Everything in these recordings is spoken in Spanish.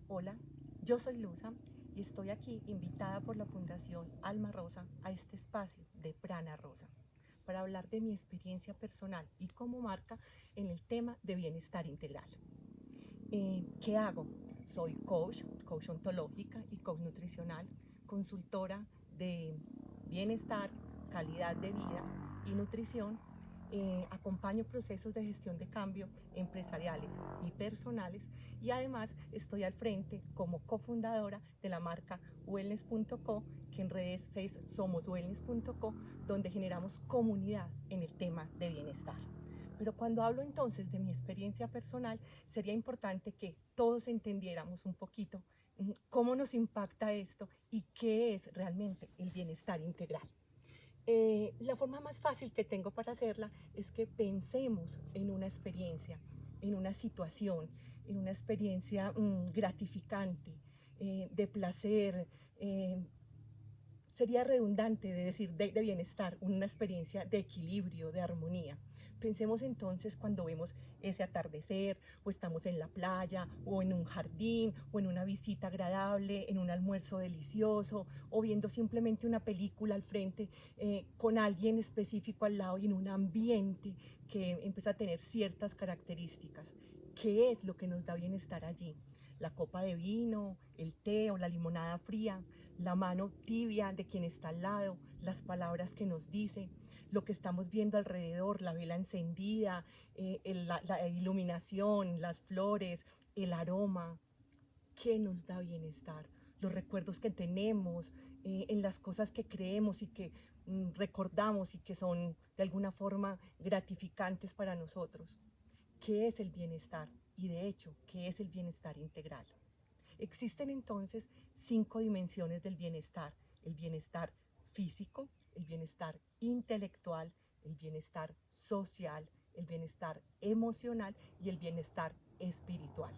Hola, yo soy Luza y estoy aquí invitada por la Fundación Alma Rosa a este espacio de Prana Rosa para hablar de mi experiencia personal y como marca en el tema de bienestar integral. ¿Qué hago? Soy coach ontológica y coach nutricional, consultora de bienestar, calidad de vida y nutrición. Acompaño procesos de gestión de cambio empresariales y personales y además estoy al frente como cofundadora de la marca wellness.co, que en redes es somoswellness.co, donde generamos comunidad en el tema de bienestar. Pero cuando hablo entonces de mi experiencia personal, sería importante que todos entendiéramos un poquito cómo nos impacta esto y qué es realmente el bienestar integral. La forma más fácil que tengo para hacerla es que pensemos en una experiencia, en una situación, en una experiencia gratificante, de placer. Sería redundante de decir de bienestar, una experiencia de equilibrio, de armonía. Pensemos entonces cuando vemos ese atardecer, o estamos en la playa, o en un jardín, o en una visita agradable, en un almuerzo delicioso, o viendo simplemente una película al frente, con alguien específico al lado y en un ambiente que empieza a tener ciertas características. ¿Qué es lo que nos da bienestar allí? La copa de vino, el té o la limonada fría, la mano tibia de quien está al lado, las palabras que nos dice, lo que estamos viendo alrededor, la vela encendida, la iluminación, las flores, el aroma. ¿Qué nos da bienestar? Los recuerdos que tenemos, en las cosas que creemos y que recordamos y que son de alguna forma gratificantes para nosotros. ¿Qué es el bienestar? Y de hecho, ¿qué es el bienestar integral? Existen entonces 5 dimensiones del bienestar: el bienestar físico, el bienestar intelectual, el bienestar social, el bienestar emocional y el bienestar espiritual.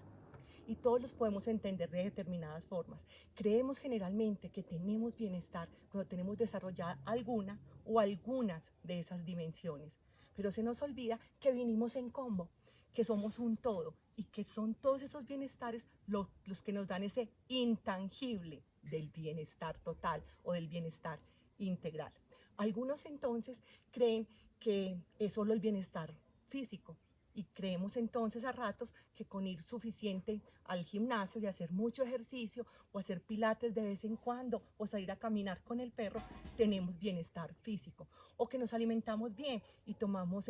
Y todos los podemos entender de determinadas formas. Creemos generalmente que tenemos bienestar cuando tenemos desarrollada alguna o algunas de esas dimensiones, pero se nos olvida que vinimos en combo, que somos un todo y que son todos esos bienestares los que nos dan ese intangible del bienestar total o del bienestar integral. Algunos entonces creen que es solo el bienestar físico, y creemos entonces a ratos que con ir suficiente al gimnasio y hacer mucho ejercicio o hacer pilates de vez en cuando o salir a caminar con el perro tenemos bienestar físico, o que nos alimentamos bien y tomamos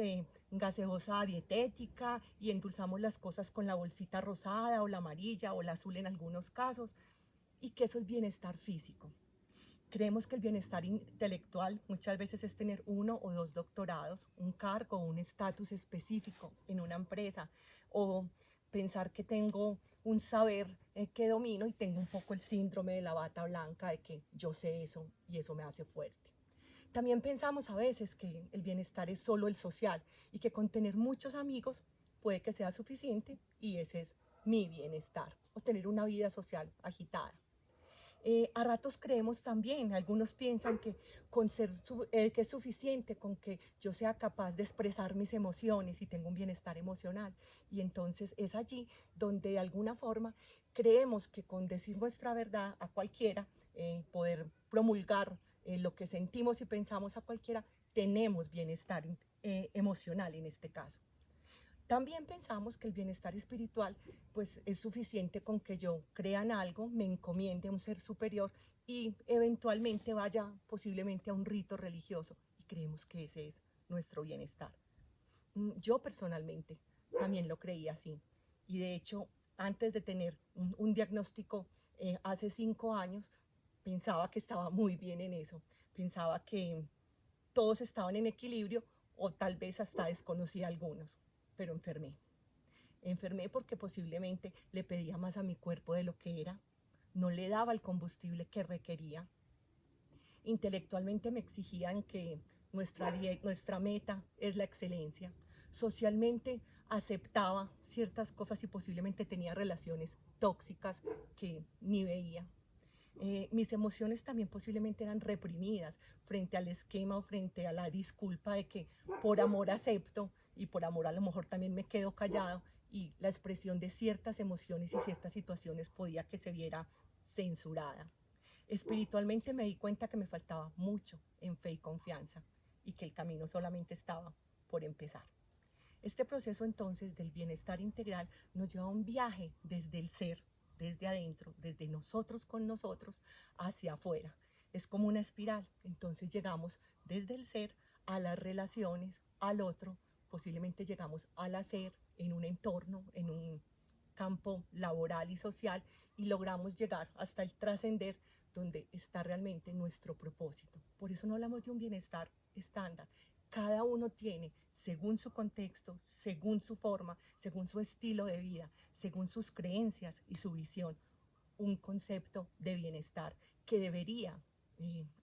gaseosa dietética y endulzamos las cosas con la bolsita rosada o la amarilla o la azul en algunos casos, y que eso es bienestar físico. Creemos que el bienestar intelectual muchas veces es tener 1 o 2 doctorados, un cargo o un estatus específico en una empresa, o pensar que tengo un saber que domino y tengo un poco el síndrome de la bata blanca de que yo sé eso y eso me hace fuerte. También pensamos a veces que el bienestar es solo el social y que con tener muchos amigos puede que sea suficiente y ese es mi bienestar, o tener una vida social agitada. A ratos creemos también, algunos piensan que, que es suficiente con que yo sea capaz de expresar mis emociones y tengo un bienestar emocional. Y entonces es allí donde de alguna forma creemos que con decir nuestra verdad a cualquiera, poder promulgar lo que sentimos y pensamos a cualquiera, tenemos bienestar emocional en este caso. También pensamos que el bienestar espiritual pues es suficiente con que yo crea en algo, me encomiende a un ser superior y eventualmente vaya posiblemente a un rito religioso, y creemos que ese es nuestro bienestar. Yo personalmente también lo creía así, y de hecho antes de tener un diagnóstico hace 5 años pensaba que estaba muy bien en eso, pensaba que todos estaban en equilibrio o tal vez hasta desconocía algunos, pero enfermé. Enfermé porque posiblemente le pedía más a mi cuerpo de lo que era, no le daba el combustible que requería. Intelectualmente me exigían que nuestra meta es la excelencia. Socialmente aceptaba ciertas cosas y posiblemente tenía relaciones tóxicas que ni veía. Mis emociones también posiblemente eran reprimidas frente al esquema o frente a la disculpa de que por amor acepto y por amor a lo mejor también me quedo callado y la expresión de ciertas emociones y ciertas situaciones podía que se viera censurada. Espiritualmente me di cuenta que me faltaba mucho en fe y confianza y que el camino solamente estaba por empezar. Este proceso entonces del bienestar integral nos lleva a un viaje desde el ser, desde adentro, desde nosotros con nosotros hacia afuera. Es como una espiral, entonces llegamos desde el ser a las relaciones, al otro, posiblemente llegamos al hacer en un entorno, en un campo laboral y social y logramos llegar hasta el trascender donde está realmente nuestro propósito. Por eso no hablamos de un bienestar estándar. Cada uno tiene, según su contexto, según su forma, según su estilo de vida, según sus creencias y su visión, un concepto de bienestar que debería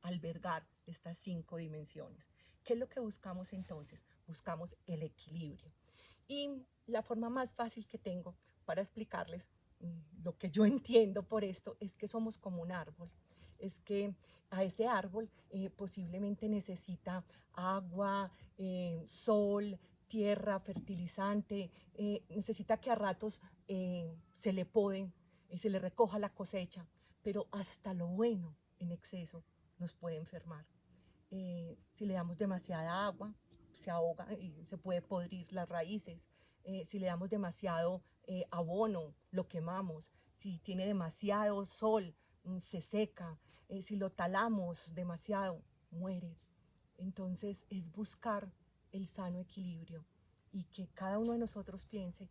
albergar estas 5 dimensiones. ¿Qué es lo que buscamos entonces? Buscamos el equilibrio. Y la forma más fácil que tengo para explicarles lo que yo entiendo por esto es que somos como un árbol. Es que a ese árbol posiblemente necesita agua, sol, tierra, fertilizante, necesita que a ratos se le poden, se le recoja la cosecha, pero hasta lo bueno en exceso nos puede enfermar. Si le damos demasiada agua, se ahoga y se puede podrir las raíces. Si le damos demasiado abono, lo quemamos. Si tiene demasiado sol, se seca. Si lo talamos demasiado, muere. Entonces es buscar el sano equilibrio y que cada uno de nosotros piense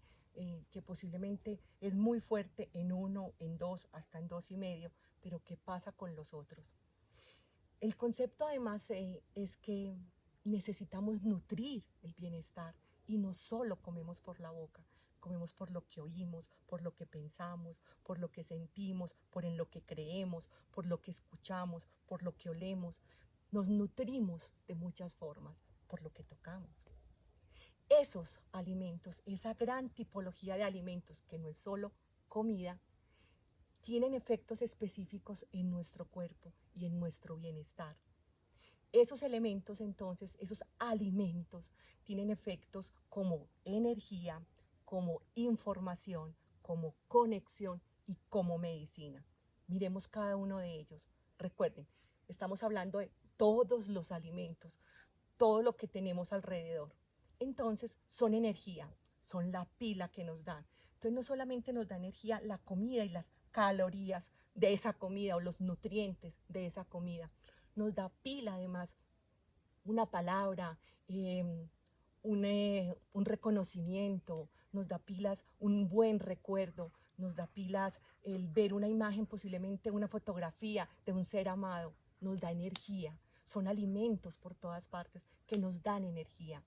que posiblemente es muy fuerte en 1, en 2, hasta en 2,5, pero ¿qué pasa con los otros? El concepto además es que necesitamos nutrir el bienestar y no solo comemos por la boca, comemos por lo que oímos, por lo que pensamos, por lo que sentimos, por en lo que creemos, por lo que escuchamos, por lo que olemos. Nos nutrimos de muchas formas, por lo que tocamos. Esos alimentos, esa gran tipología de alimentos que no es solo comida, tienen efectos específicos en nuestro cuerpo y en nuestro bienestar. Esos elementos entonces, esos alimentos, tienen efectos como energía, como información, como conexión y como medicina. Miremos cada uno de ellos. Recuerden, estamos hablando de todos los alimentos, todo lo que tenemos alrededor. Entonces, son energía, son la pila que nos dan. Entonces, no solamente nos da energía la comida y las calorías de esa comida o los nutrientes de esa comida, nos da pila además una palabra, un reconocimiento, nos da pilas un buen recuerdo, nos da pilas el ver una imagen, posiblemente una fotografía de un ser amado, nos da energía. Son alimentos por todas partes que nos dan energía.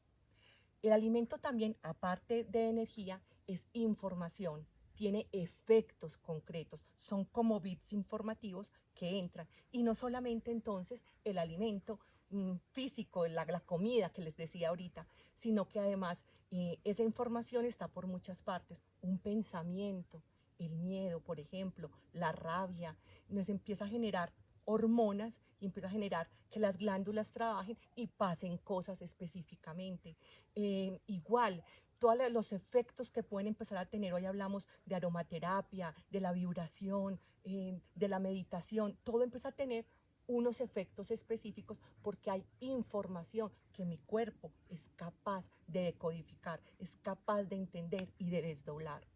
El alimento también, aparte de energía, es información, tiene efectos concretos, son como bits informativos que entran. Y no solamente entonces el alimento físico, la comida que les decía ahorita, sino que además esa información está por muchas partes. Un pensamiento, el miedo, por ejemplo, la rabia, nos empieza a generar hormonas y empieza a generar que las glándulas trabajen y pasen cosas específicamente. Igual, todos los efectos que pueden empezar a tener, hoy hablamos de aromaterapia, de la vibración, de la meditación, todo empieza a tener unos efectos específicos porque hay información que mi cuerpo es capaz de decodificar, es capaz de entender y de desdoblar.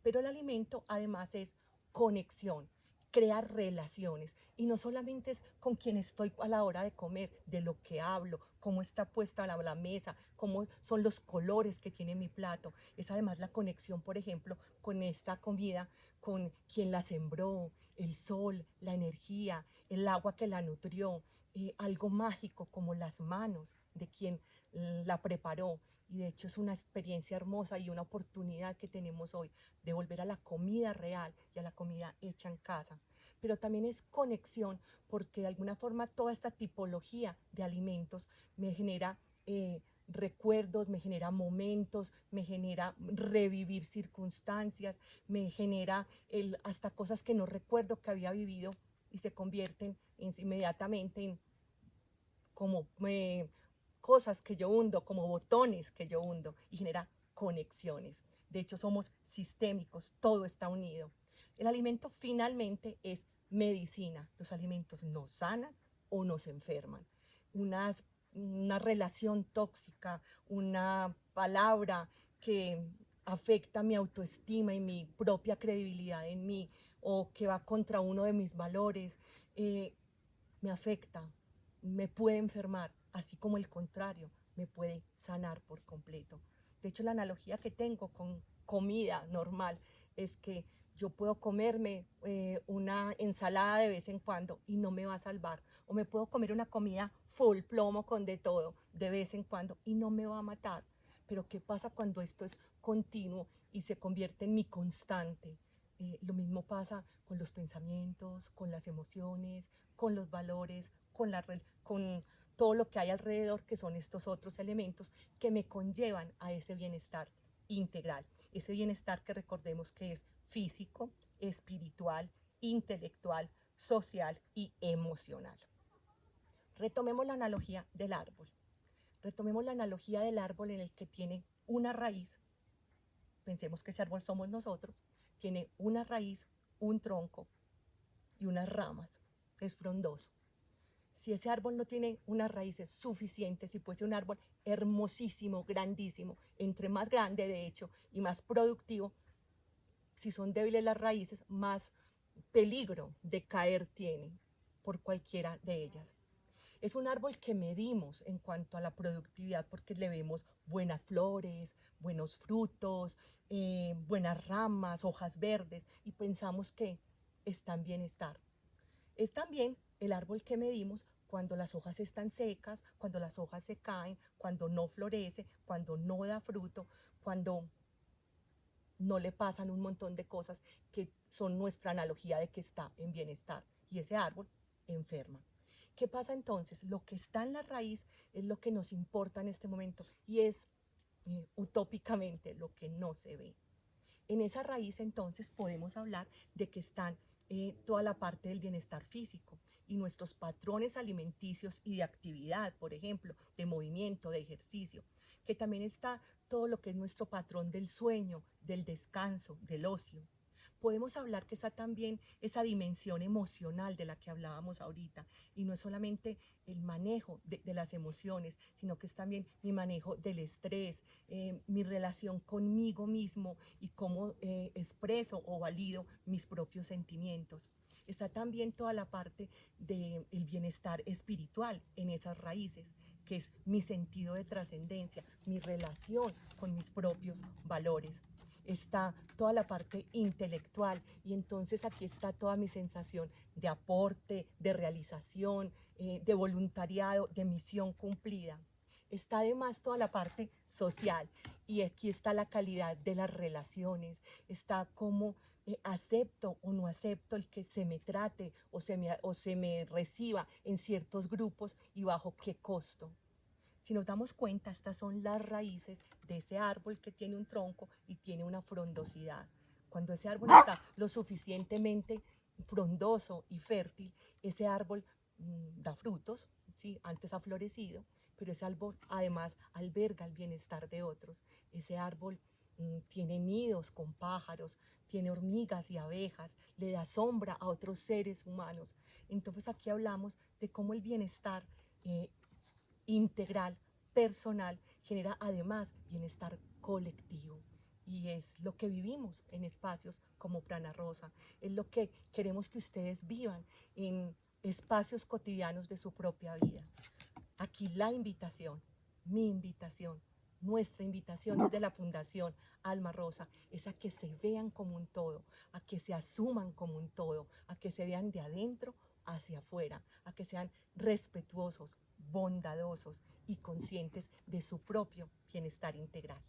Pero el alimento además es conexión, crea relaciones y no solamente es con quien estoy a la hora de comer, de lo que hablo, cómo está puesta la mesa, cómo son los colores que tiene mi plato, es además la conexión, por ejemplo, con esta comida, con quien la sembró, el sol, la energía, el agua que la nutrió, algo mágico como las manos de quien la preparó. Y de hecho es una experiencia hermosa y una oportunidad que tenemos hoy de volver a la comida real y a la comida hecha en casa. Pero también es conexión porque de alguna forma toda esta tipología de alimentos me genera recuerdos, me genera momentos, me genera revivir circunstancias, me genera hasta cosas que no recuerdo que había vivido y se convierten inmediatamente en como cosas que yo hundo, como botones que yo hundo y genera conexiones. De hecho, somos sistémicos, todo está unido. El alimento finalmente es medicina. Los alimentos nos sanan o nos enferman. Una relación tóxica, una palabra que afecta mi autoestima y mi propia credibilidad en mí, o que va contra uno de mis valores, me afecta, me puede enfermar, así como el contrario, me puede sanar por completo. De hecho, la analogía que tengo con comida normal es que yo puedo comerme una ensalada de vez en cuando y no me va a salvar. O me puedo comer una comida full plomo con de todo de vez en cuando y no me va a matar. Pero ¿qué pasa cuando esto es continuo y se convierte en mi constante? Lo mismo pasa con los pensamientos, con las emociones, con los valores, con todo lo que hay alrededor, que son estos otros elementos que me conllevan a ese bienestar integral. Ese bienestar que recordemos que es físico, espiritual, intelectual, social y emocional. Retomemos la analogía del árbol. Retomemos la analogía del árbol en el que tiene una raíz. Pensemos que ese árbol somos nosotros. Tiene una raíz, un tronco y unas ramas. Es frondoso. Si ese árbol no tiene unas raíces suficientes, si fuese un árbol hermosísimo, grandísimo, entre más grande de hecho y más productivo, si son débiles las raíces, más peligro de caer tiene por cualquiera de ellas. Es un árbol que medimos en cuanto a la productividad porque le vemos buenas flores, buenos frutos, buenas ramas, hojas verdes y pensamos que está en bienestar. Es también el árbol que medimos cuando las hojas están secas, cuando las hojas se caen, cuando no florece, cuando no da fruto, cuando no le pasan un montón de cosas que son nuestra analogía de que está en bienestar. Y ese árbol enferma. ¿Qué pasa entonces? Lo que está en la raíz es lo que nos importa en este momento y es utópicamente lo que no se ve. En esa raíz entonces podemos hablar de que están toda la parte del bienestar físico y nuestros patrones alimenticios y de actividad, por ejemplo, de movimiento, de ejercicio, que también está todo lo que es nuestro patrón del sueño, del descanso, del ocio. Podemos hablar que está también esa dimensión emocional de la que hablábamos ahorita, y no es solamente el manejo de las emociones, sino que es también mi manejo del estrés, mi relación conmigo mismo y cómo expreso o valido mis propios sentimientos. Está también toda la parte del bienestar espiritual en esas raíces, que es mi sentido de trascendencia, mi relación con mis propios valores. Está toda la parte intelectual y entonces aquí está toda mi sensación de aporte, de realización, de voluntariado, de misión cumplida. Está además toda la parte social y aquí está la calidad de las relaciones, está cómo acepto o no acepto el que se me trate o se me reciba en ciertos grupos y bajo qué costo. Si nos damos cuenta, estas son las raíces de ese árbol que tiene un tronco y tiene una frondosidad. Cuando ese árbol está lo suficientemente frondoso y fértil, ese árbol da frutos, ¿sí? Antes ha florecido, pero ese árbol además alberga el bienestar de otros. Ese árbol tiene nidos con pájaros, tiene hormigas y abejas, le da sombra a otros seres humanos. Entonces aquí hablamos de cómo el bienestar integral, personal, genera además bienestar colectivo. Y es lo que vivimos en espacios como Prana Rosa, es lo que queremos que ustedes vivan en espacios cotidianos de su propia vida. Aquí la invitación, mi invitación, nuestra invitación desde la Fundación Alma Rosa es a que se vean como un todo, a que se asuman como un todo, a que se vean de adentro hacia afuera, a que sean respetuosos, bondadosos y conscientes de su propio bienestar integral.